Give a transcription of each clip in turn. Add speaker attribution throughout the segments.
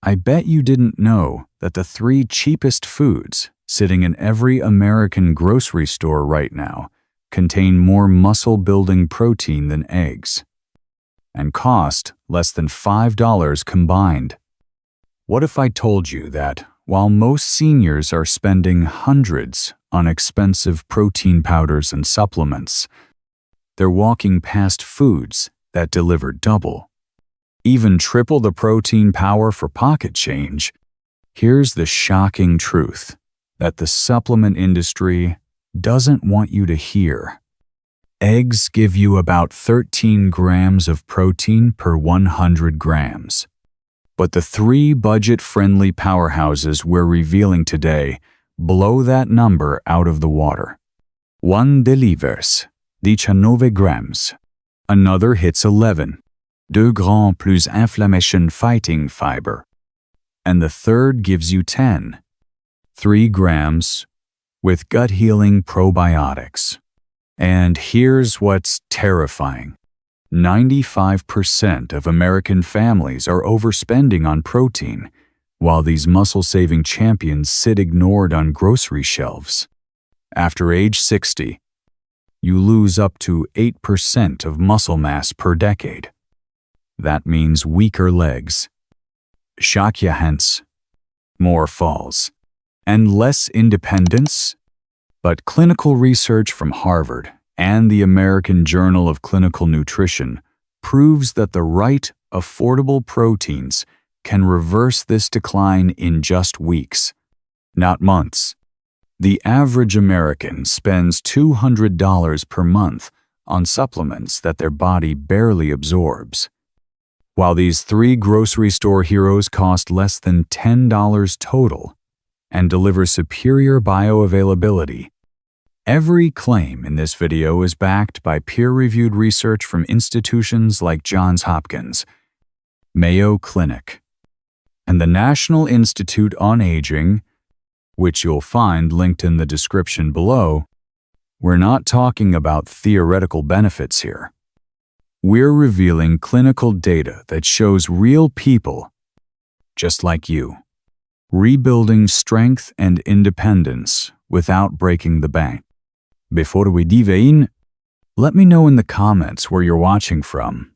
Speaker 1: I bet you didn't know that the 3 cheapest foods sitting in every American grocery store right now contain more muscle-building protein than eggs, and cost less than $5 combined. What if I told you that while most seniors are spending hundreds on expensive protein powders and supplements, they're walking past foods that deliver double, even triple the protein power for pocket change? Here's the shocking truth that the supplement industry doesn't want you to hear. Eggs give you about 13 grams of protein per 100 grams. But the 3 budget-friendly powerhouses we're revealing today blow that number out of the water. One delivers 19 grams. Another hits 11, 2 grands plus inflammation-fighting fiber. And the third gives you 10, 3 grams with gut-healing probiotics. And here's what's terrifying. 95% of American families are overspending on protein, while these muscle-saving champions sit ignored on grocery shelves. After age 60, you lose up to 8% of muscle mass per decade. That means weaker legs, Shakya more falls, and less independence. But clinical research from Harvard and the American Journal of Clinical Nutrition proves that the right, affordable proteins can reverse this decline in just weeks, not months. The average American spends $200 per month on supplements that their body barely absorbs, while these 3 grocery store heroes cost less than $10 total and deliver superior bioavailability. Every claim in this video is backed by peer-reviewed research from institutions like Johns Hopkins, Mayo Clinic, and the National Institute on Aging, which you'll find linked in the description below. We're not talking about theoretical benefits here. We're revealing clinical data that shows real people, just like you, rebuilding strength and independence without breaking the bank. Before we dive in, let me know in the comments where you're watching from,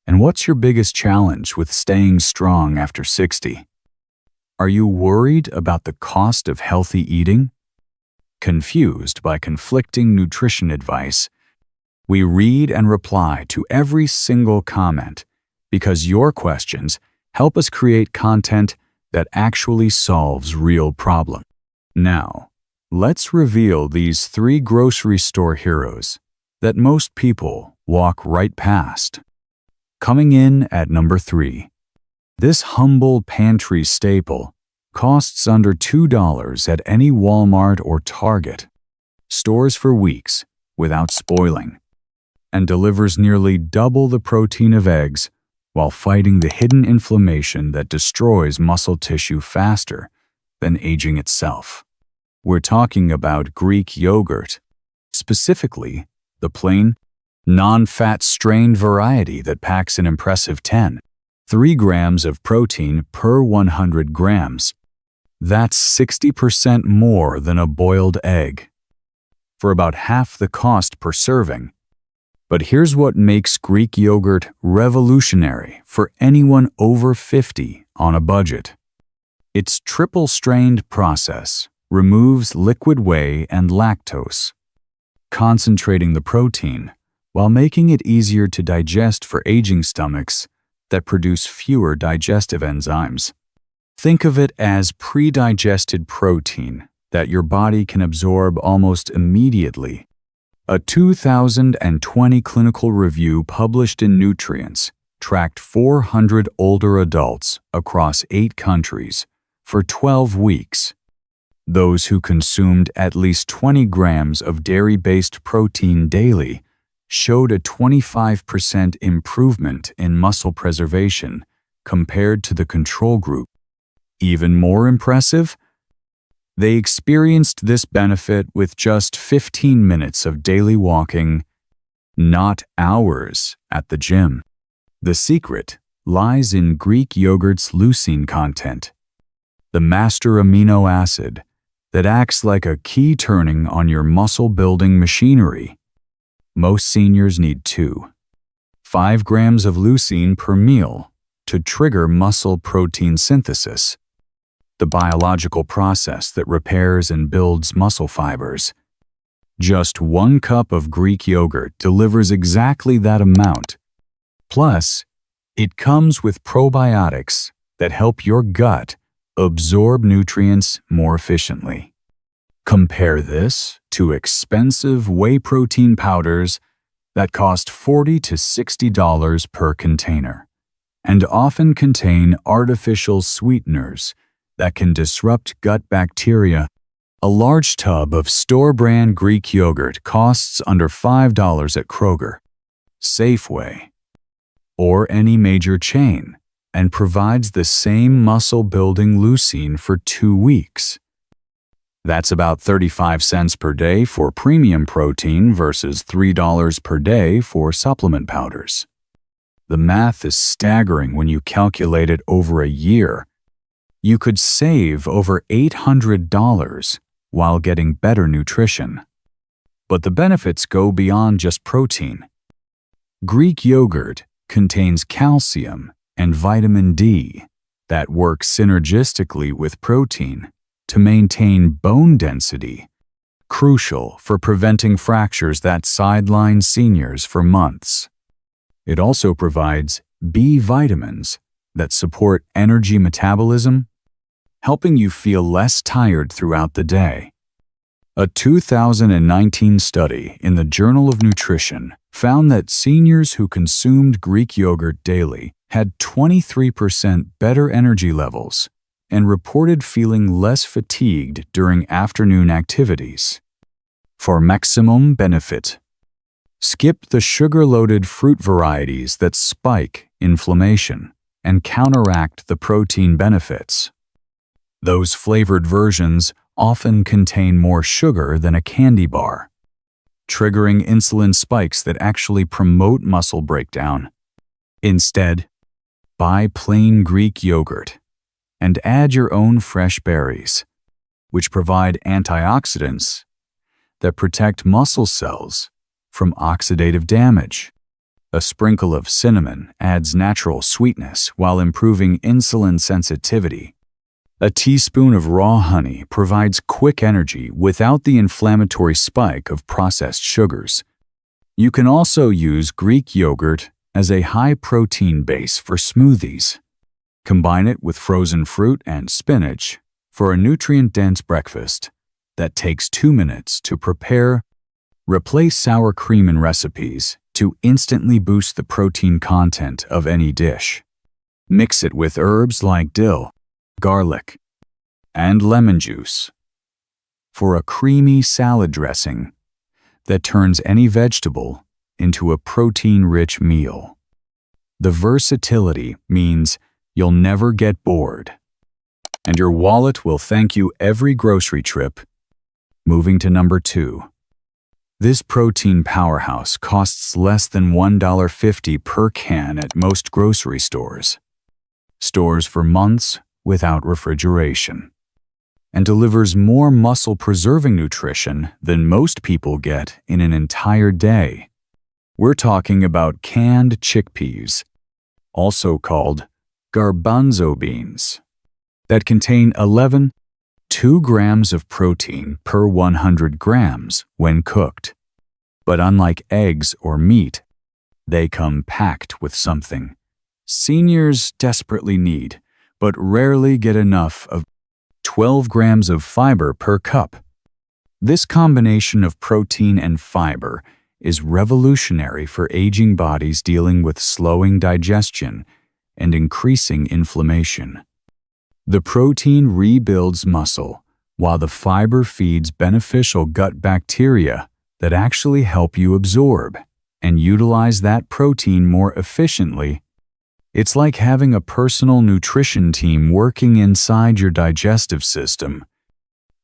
Speaker 1: and what's your biggest challenge with staying strong after 60? Are you worried about the cost of healthy eating? Confused by conflicting nutrition advice? We read and reply to every single comment because your questions help us create content that actually solves real problems. Now, let's reveal these 3 grocery store heroes that most people walk right past. Coming in at number 3, this humble pantry staple costs under $2 at any Walmart or Target, stores for weeks without spoiling, and delivers nearly double the protein of eggs while fighting the hidden inflammation that destroys muscle tissue faster than aging itself. We're talking about Greek yogurt, specifically the plain, non-fat strained variety that packs an impressive 3 grams of protein per 100 grams. That's 60% more than a boiled egg, for about half the cost per serving. But here's what makes Greek yogurt revolutionary for anyone over 50 on a budget. Its triple-strained process removes liquid whey and lactose, concentrating the protein while making it easier to digest for aging stomachs that produce fewer digestive enzymes. Think of it as pre-digested protein that your body can absorb almost immediately. A 2020 clinical review published in Nutrients tracked 400 older adults across 8 countries for 12 weeks. Those who consumed at least 20 grams of dairy-based protein daily showed a 25% improvement in muscle preservation compared to the control group. Even more impressive, they experienced this benefit with just 15 minutes of daily walking, not hours at the gym. The secret lies in Greek yogurt's leucine content, the master amino acid that acts like a key turning on your muscle-building machinery. Most seniors need 5 grams of leucine per meal to trigger muscle protein synthesis, the biological process that repairs and builds muscle fibers. Just 1 cup of Greek yogurt delivers exactly that amount. Plus, it comes with probiotics that help your gut absorb nutrients more efficiently. Compare this to expensive whey protein powders that cost $40 to $60 per container and often contain artificial sweeteners that can disrupt gut bacteria. A large tub of store-brand Greek yogurt costs under $5 at Kroger, Safeway, or any major chain and provides the same muscle-building leucine for 2 weeks. That's about 35 cents per day for premium protein versus $3 per day for supplement powders. The math is staggering when you calculate it over a year. You could save over $800 while getting better nutrition. But the benefits go beyond just protein. Greek yogurt contains calcium and vitamin D that work synergistically with protein to maintain bone density, crucial for preventing fractures that sideline seniors for months. It also provides B vitamins that support energy metabolism, helping you feel less tired throughout the day. A 2019 study in the Journal of Nutrition found that seniors who consumed Greek yogurt daily had 23% better energy levels and reported feeling less fatigued during afternoon activities. For maximum benefit, skip the sugar-loaded fruit varieties that spike inflammation and counteract the protein benefits. Those flavored versions often contain more sugar than a candy bar, triggering insulin spikes that actually promote muscle breakdown. Instead, buy plain Greek yogurt and add your own fresh berries, which provide antioxidants that protect muscle cells from oxidative damage. A sprinkle of cinnamon adds natural sweetness while improving insulin sensitivity. A teaspoon of raw honey provides quick energy without the inflammatory spike of processed sugars. You can also use Greek yogurt as a high-protein base for smoothies. Combine it with frozen fruit and spinach for a nutrient-dense breakfast that takes 2 minutes to prepare. Replace sour cream in recipes to instantly boost the protein content of any dish. Mix it with herbs like dill, garlic, and lemon juice for a creamy salad dressing that turns any vegetable into a protein-rich meal. The versatility means you'll never get bored, and your wallet will thank you every grocery trip. Moving to number 2. This protein powerhouse costs less than $1.50 per can at most grocery stores. Stores for months without refrigeration, and delivers more muscle-preserving nutrition than most people get in an entire day. We're talking about canned chickpeas, also called garbanzo beans, that contain 2 grams of protein per 100 grams when cooked. But unlike eggs or meat, they come packed with something seniors desperately need, but rarely get enough of: 12 grams of fiber per cup. This combination of protein and fiber is revolutionary for aging bodies dealing with slowing digestion and increasing inflammation. The protein rebuilds muscle, while the fiber feeds beneficial gut bacteria that actually help you absorb and utilize that protein more efficiently. It's like having a personal nutrition team working inside your digestive system.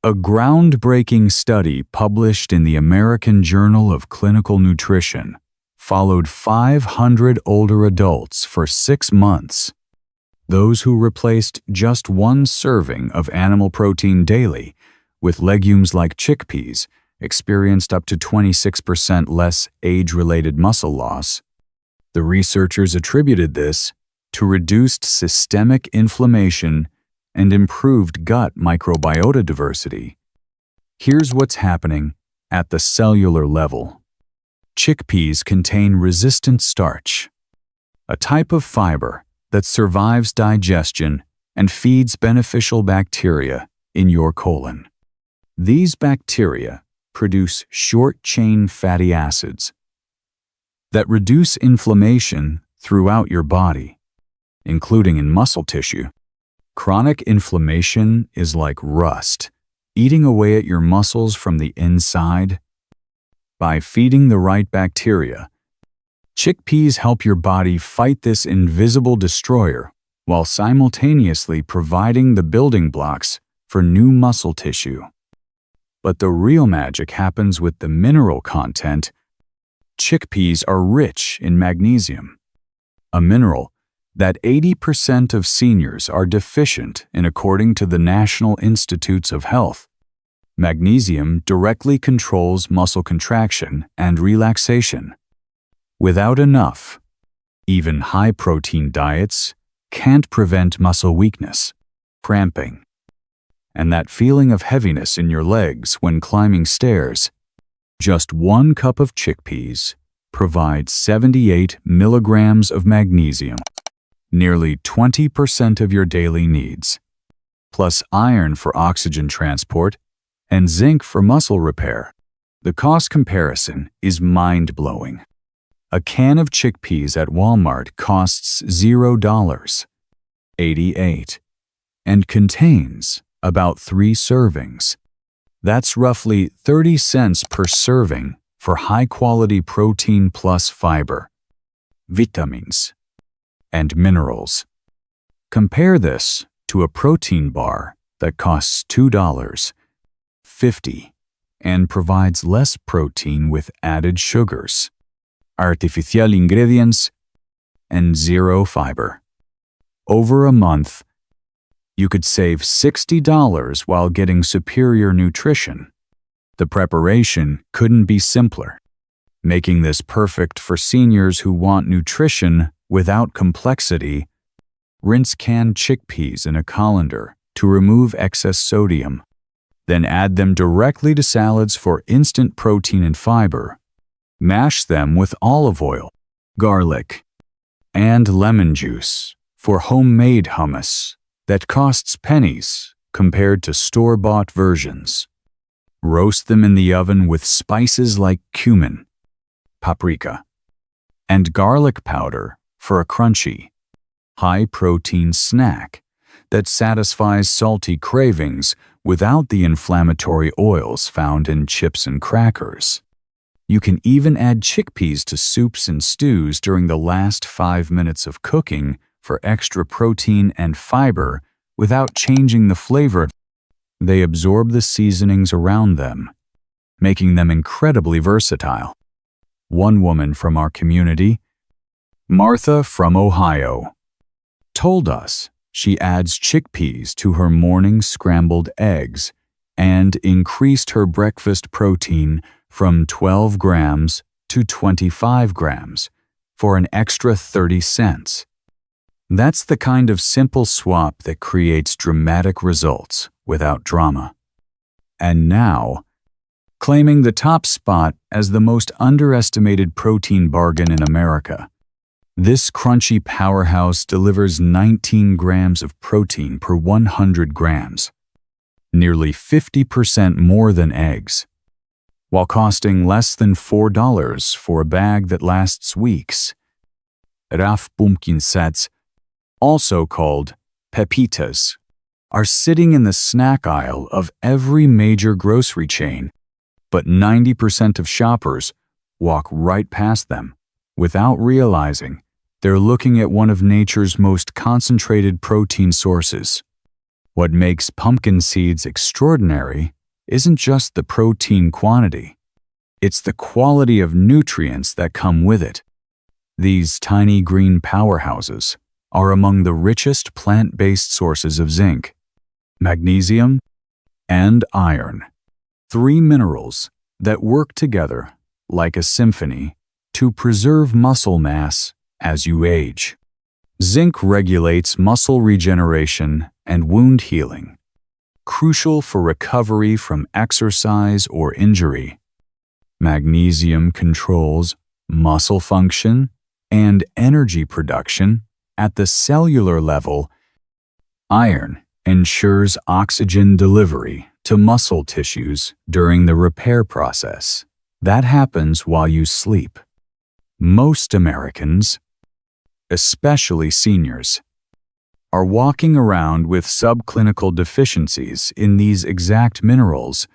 Speaker 1: A groundbreaking study published in the American Journal of Clinical Nutrition followed 500 older adults for 6 months. Those who replaced just one serving of animal protein daily with legumes like chickpeas experienced up to 26% less age-related muscle loss. The researchers attributed this to reduced systemic inflammation and improved gut microbiota diversity. Here's what's happening at the cellular level. Chickpeas contain resistant starch, a type of fiber that survives digestion and feeds beneficial bacteria in your colon. These bacteria produce short-chain fatty acids that reduce inflammation throughout your body, including in muscle tissue. Chronic inflammation is like rust, eating away at your muscles from the inside. By feeding the right bacteria, chickpeas help your body fight this invisible destroyer while simultaneously providing the building blocks for new muscle tissue. But the real magic happens with the mineral content. Chickpeas are rich in magnesium, a mineral that 80% of seniors are deficient in according to the National Institutes of Health. Magnesium directly controls muscle contraction and relaxation. Without enough, even high-protein diets can't prevent muscle weakness, cramping, and that feeling of heaviness in your legs when climbing stairs. Just 1 cup of chickpeas provides 78 milligrams of magnesium, nearly 20% of your daily needs, plus iron for oxygen transport and zinc for muscle repair. The cost comparison is mind-blowing. A can of chickpeas at Walmart costs $0.88 and contains about 3 servings. That's roughly 30 cents per serving for high-quality protein plus fiber, vitamins, and minerals. Compare this to a protein bar that costs $2.50 and provides less protein with added sugars, artificial ingredients, and 0 fiber. Over a month, you could save $60 while getting superior nutrition. The preparation couldn't be simpler, making this perfect for seniors who want nutrition without complexity. Rinse canned chickpeas in a colander to remove excess sodium. Then add them directly to salads for instant protein and fiber. Mash them with olive oil, garlic, and lemon juice for homemade hummus that costs pennies compared to store-bought versions. Roast them in the oven with spices like cumin, paprika, and garlic powder for a crunchy, high-protein snack that satisfies salty cravings without the inflammatory oils found in chips and crackers. You can even add chickpeas to soups and stews during the last 5 minutes of cooking for extra protein and fiber without changing the flavor. They absorb the seasonings around them, making them incredibly versatile. One woman from our community, Martha from Ohio, told us she adds chickpeas to her morning scrambled eggs and increased her breakfast protein from 12 grams to 25 grams for an extra 30 cents. That's the kind of simple swap that creates dramatic results without drama. And now, claiming the top spot as the most underestimated protein bargain in America, this crunchy powerhouse delivers 19 grams of protein per 100 grams, nearly 50% more than eggs, while costing less than $4 for a bag that lasts weeks. Raf pumpkin sets, also called pepitas, are sitting in the snack aisle of every major grocery chain, but 90% of shoppers walk right past them without realizing they're looking at one of nature's most concentrated protein sources. What makes pumpkin seeds extraordinary isn't just the protein quantity. It's the quality of nutrients that come with it. These tiny green powerhouses are among the richest plant-based sources of zinc, magnesium, and iron. 3 minerals that work together like a symphony to preserve muscle mass as you age. Zinc regulates muscle regeneration and wound healing, crucial for recovery from exercise or injury. Magnesium controls muscle function and energy production at the cellular level. Iron ensures oxygen delivery to muscle tissues during the repair process. That happens while you sleep. Most Americans, especially seniors, are walking around with subclinical deficiencies in these exact minerals.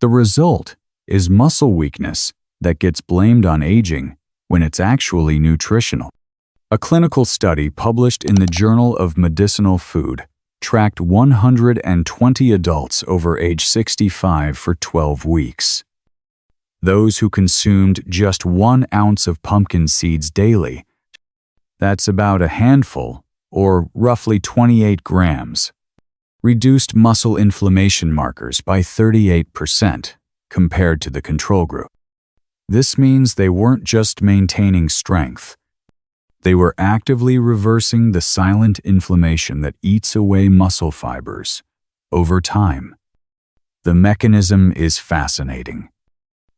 Speaker 1: The result is muscle weakness that gets blamed on aging when it's actually nutritional. A clinical study published in the Journal of Medicinal Food tracked 120 adults over age 65 for 12 weeks. Those who consumed just 1 ounce of pumpkin seeds daily, that's about a handful, or roughly 28 grams, reduced muscle inflammation markers by 38% compared to the control group. This means they weren't just maintaining strength. They were actively reversing the silent inflammation that eats away muscle fibers over time. The mechanism is fascinating.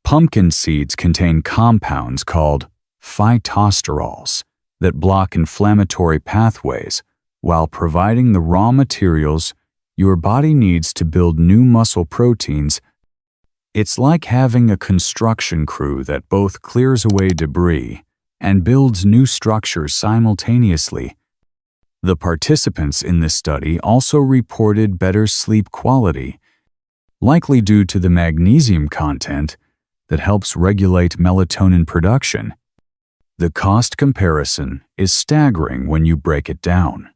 Speaker 1: Pumpkin seeds contain compounds called phytosterols that block inflammatory pathways while providing the raw materials your body needs to build new muscle proteins. It's like having a construction crew that both clears away debris and builds new structures simultaneously. The participants in this study also reported better sleep quality, likely due to the magnesium content that helps regulate melatonin production. The cost comparison is staggering when you break it down.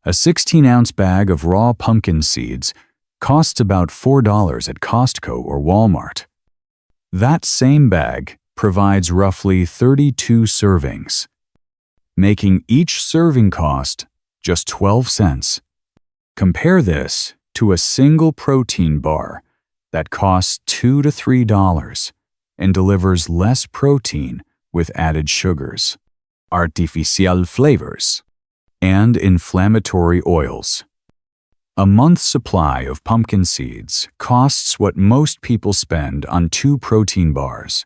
Speaker 1: A 16-ounce bag of raw pumpkin seeds costs about $4 at Costco or Walmart. That same bag provides roughly 32 servings, making each serving cost just 12 cents. Compare this to a single protein bar that costs $2 to $3 and delivers less protein with added sugars, artificial flavors, and inflammatory oils. A month's supply of pumpkin seeds costs what most people spend on 2 protein bars.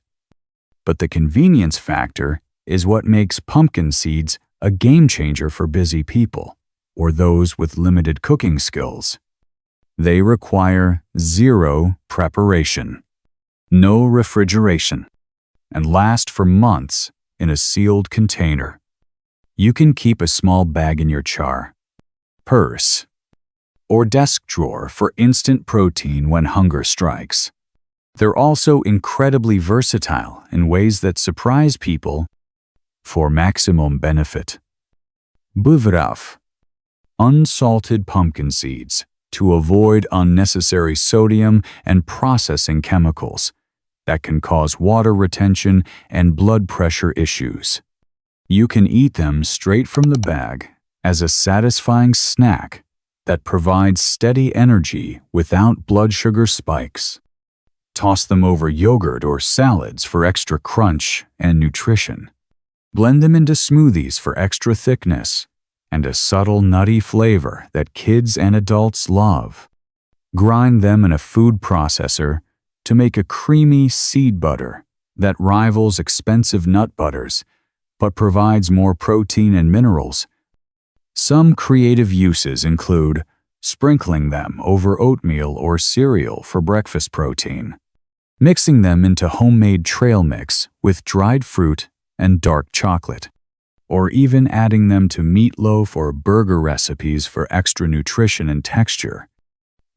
Speaker 1: But the convenience factor is what makes pumpkin seeds a game changer for busy people or those with limited cooking skills. They require 0 preparation, no refrigeration, and last for months in a sealed container. You can keep a small bag in your jar, purse, or desk drawer for instant protein when hunger strikes. They're also incredibly versatile in ways that surprise people for maximum benefit. Buvraf, unsalted pumpkin seeds to avoid unnecessary sodium and processing chemicals that can cause water retention and blood pressure issues. You can eat them straight from the bag as a satisfying snack that provides steady energy without blood sugar spikes. Toss them over yogurt or salads for extra crunch and nutrition. Blend them into smoothies for extra thickness and a subtle nutty flavor that kids and adults love. Grind them in a food processor to make a creamy seed butter that rivals expensive nut butters but provides more protein and minerals. Some creative uses include sprinkling them over oatmeal or cereal for breakfast protein, mixing them into homemade trail mix with dried fruit and dark chocolate, or even adding them to meatloaf or burger recipes for extra nutrition and texture.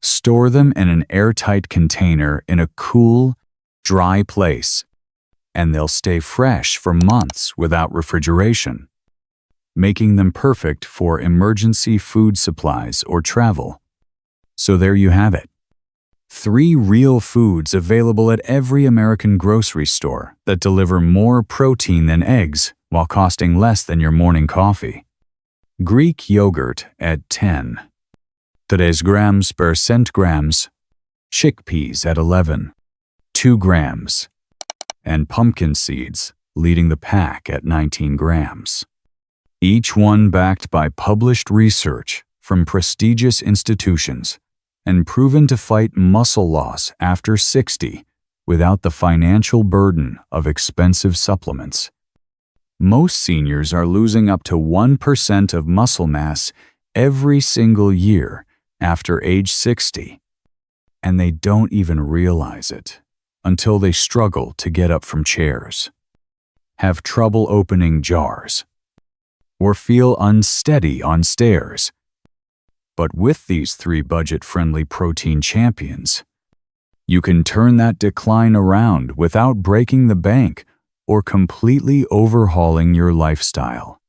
Speaker 1: Store them in an airtight container in a cool, dry place, and they'll stay fresh for months without refrigeration, making them perfect for emergency food supplies or travel. So there you have it. 3 real foods available at every American grocery store that deliver more protein than eggs while costing less than your morning coffee. Greek yogurt at 10. 3 grams per centigrams. Chickpeas at 11. 2 grams. And pumpkin seeds leading the pack at 19 grams. Each one backed by published research from prestigious institutions and proven to fight muscle loss after 60 without the financial burden of expensive supplements. Most seniors are losing up to 1% of muscle mass every single year after age 60, and they don't even realize it until they struggle to get up from chairs, have trouble opening jars, or feel unsteady on stairs. But with these 3 budget-friendly protein champions, you can turn that decline around without breaking the bank or completely overhauling your lifestyle.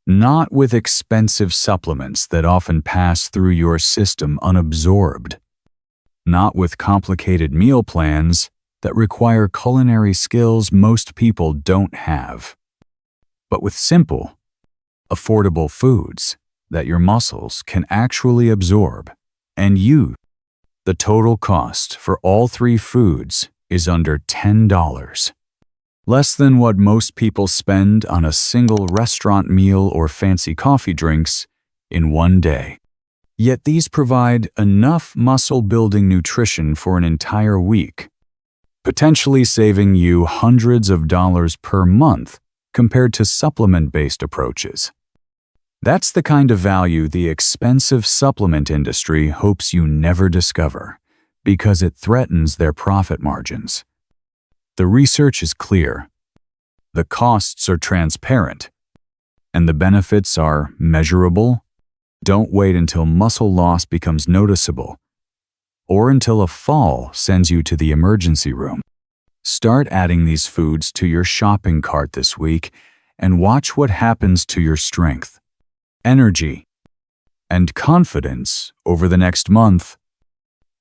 Speaker 1: Not with expensive supplements that often pass through your system unabsorbed. Not with complicated meal plans that require culinary skills most people don't have. But with simple, affordable foods that your muscles can actually absorb and use. The total cost for all 3 foods is under $10. Less than what most people spend on a single restaurant meal or fancy coffee drinks in one day. Yet these provide enough muscle-building nutrition for an entire week, potentially saving you hundreds of dollars per month compared to supplement-based approaches. That's the kind of value the expensive supplement industry hopes you never discover, because it threatens their profit margins. The research is clear, the costs are transparent, and the benefits are measurable. Don't wait until muscle loss becomes noticeable, or until a fall sends you to the emergency room. Start adding these foods to your shopping cart this week and watch what happens to your strength, energy, and confidence over the next month.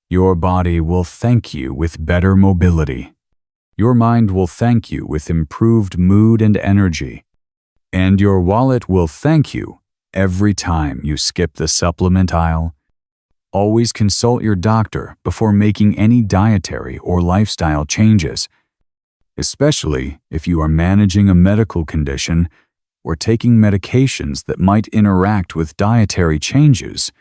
Speaker 1: Your body will thank you with better mobility. Your mind will thank you with improved mood and energy. And your wallet will thank you every time you skip the supplement aisle. Always consult your doctor before making any dietary or lifestyle changes, especially if you are managing a medical condition or taking medications that might interact with dietary changes